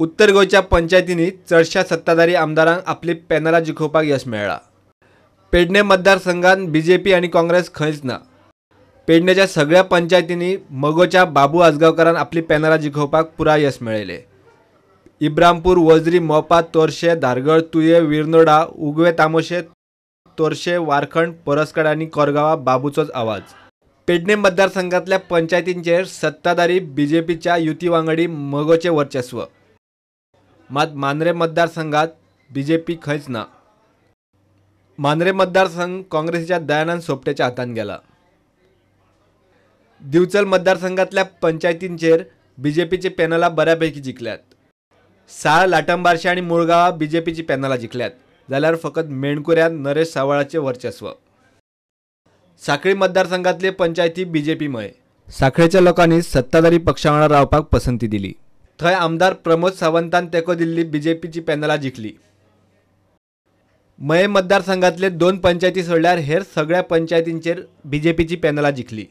उत्तर गोंयच्या पंचायतींनी चडशा सत्ताधारी आमदारांक आपली पॅनलां जिखोवपाक यश मेळ्ळां। पेडणे मतदारसंघात बीजेपी आनी काँग्रेस खंयच ना। पेडणेच्या सगळ्या पंचायतींनी मगोच्या बाबू आजगांवकारान आपली पॅनलां जिखोवपाक पुराय यश मेळयलें। इब्रामपूर, वजरी, मोपा, तोरशे, धारगळ, तुये, विर्नोडा, उगवे, तामोशे, तोरशे, वारखंड, परसकाड आनी कोरगांवा बाबूचोच आवाज। पेडणे मतदारसंघातल्या पंचायतींचेर सत्ताधारी बीजेपीच्या युती वांगडी मगोचे वर्चस्व। मात मांद्रे मतदारसंघात बीजेपी खंयच ना। मांद्रे मतदारसंघ काँग्रेसीच्या दयानंद सोपटेच्या हातान गेला। दिवचल मतदारसंघातल्या पंचायतींचेर बीजेपीचे पॅनलां बऱ्यापैकी जिखल्यात। साळ, लाटंबारशे आनी मुळगांवां बीजेपीची पॅनलां जिखल्यात, जाल्यार फकत मेणकुऱ्यांत नरेश सावळाचे वर्चस्व। सांखळी मतदारसंघातले पंचायती बीजेपीमय। सांखळेच्या लोकांनी सत्ताधारी पक्षा वांगडा रावपाक पसंती दिली। थंय आमदार प्रमोद सावंतान तेको दिल्ली बीजेपीची पॅनलां जिखली। मये मतदारसंघातले 2 पंचायती सोडल्यार हेर सगळ्या पंचायतींचेर बीजेपीची पॅनलां जिखली।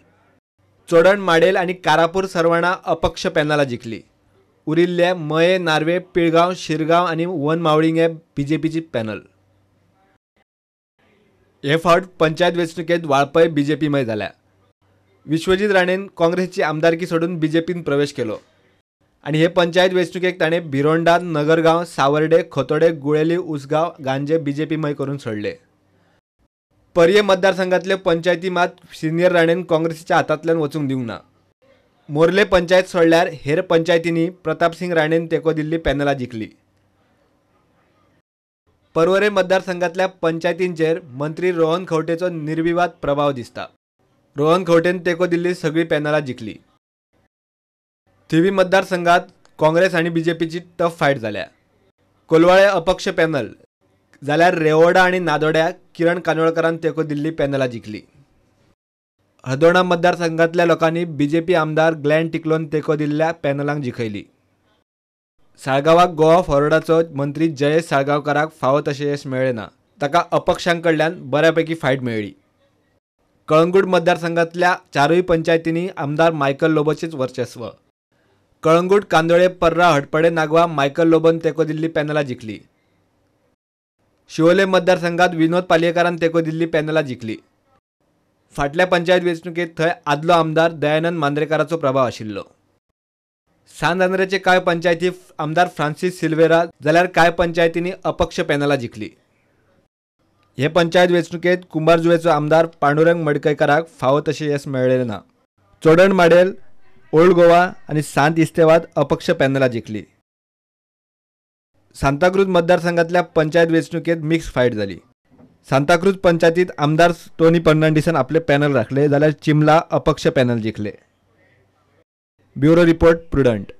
चोडण, माडेल आनी कारापूर सरवणा अपक्ष पॅनलां जिखली। उरिल्ले मये, नार्वे, पिळगांव, शिरगांव आनी वन मावळिंगे बीजेपीची पॅनल। हे फावट पंचायत वेंचणुकेंत वाळपय बीजेपीमय जाल्या। विश्वजीत राणेन काँग्रेसची आमदारकी सोडून बीजेपीन प्रवेश केलो आनी हे पंचायत वेंचणुकेक ताणें भिरोंडा, नगरगांव, सावर्डे, खोतोडे, गुळेली, उसगांव, गांजे बीजेपीमय करून सोडले। पर्ये मतदारसंघातले पंचायती मात सिनियर राणेन काँग्रेसीच्या हातांतल्यान वचूंक दिवंक ना। मोर्ले पंचायत सोडल्यार हेर पंचायतींनी प्रतापसिंग राणेन तेको दिल्ली पॅनलां जिखली। पर्वरे मतदारसंघातल्या पंचायतींचेर मंत्री रोहन खंवटेचो निर्विवाद प्रभाव दिसता। रोहन खंवटेन तेको दिल्ली सगळी पॅनलां जिखली। थिवी मतदारसंघात काँग्रेस आनी बीजेपीची टफ फायट जाल्या। कोलवाळे अपक्ष पॅनल जाल्यार रेवोडा आनी नादोड्या किरण कांदोळकरान तेको दिल्ली पॅनलां जिखली। हळदोणा मतदारसंघातल्या लोकांनी बीजेपी आमदार ग्लॅन टिकलोन तेको दिल्ल्या पॅनलांक जिखयली। साळगांवाक गोवा फॉरवर्डाचो मंत्री जयेश साळगांवकाराक फावो तशें यश मेळ्ळें ना, ताका अपक्षांक कडल्यान बऱ्यापैकी फायट मेळ्ळी। कळंगूट मतदारसंघातल्या 4 पंचायतींनी आमदार मायकल लोबोचेच वर्चस्व। कळंगूट, कांदोळे, पर्रा, हटपडे, नागवा मायकल लोबोन तेको दिल्ली पॅनलां जिखली। शिवोले मतदारसंघात विनोद पालयेकारान तेको दिल्ली पॅनलां जिखली। फाटल्या पंचायत वेंचणुकेंत थंय आदलो आमदार दयानंद मांद्रेकाराचो प्रभाव आशिल्लो। सांत कांय पंचायती आमदार फ्रांसीस सिल्वेरा जाल्यार कांय पंचायतींनी अपक्ष पॅनलां जिखली। हे पंचायत वेंचणुकेंत कुंभारजुवेचो आमदार पांडुरंग मडकयकाराक फावो तशें यश मेळ्ळें ना। चोडण, माडेल, ओल्ड गोवा आनी सांत इस्तेवाद अपक्ष पॅनलां जिखली। सांताक्रूज मतदारसंघातल्या पंचायत वेंचणुकेंत मिक्स फायट जाली। सांताक्रूज पंचायतीत आमदार टोनी फर्नांडिसान आपले पॅनल राखले, जाल्यार चिमला अपक्ष पॅनल जिखले। Bureau report, prudent.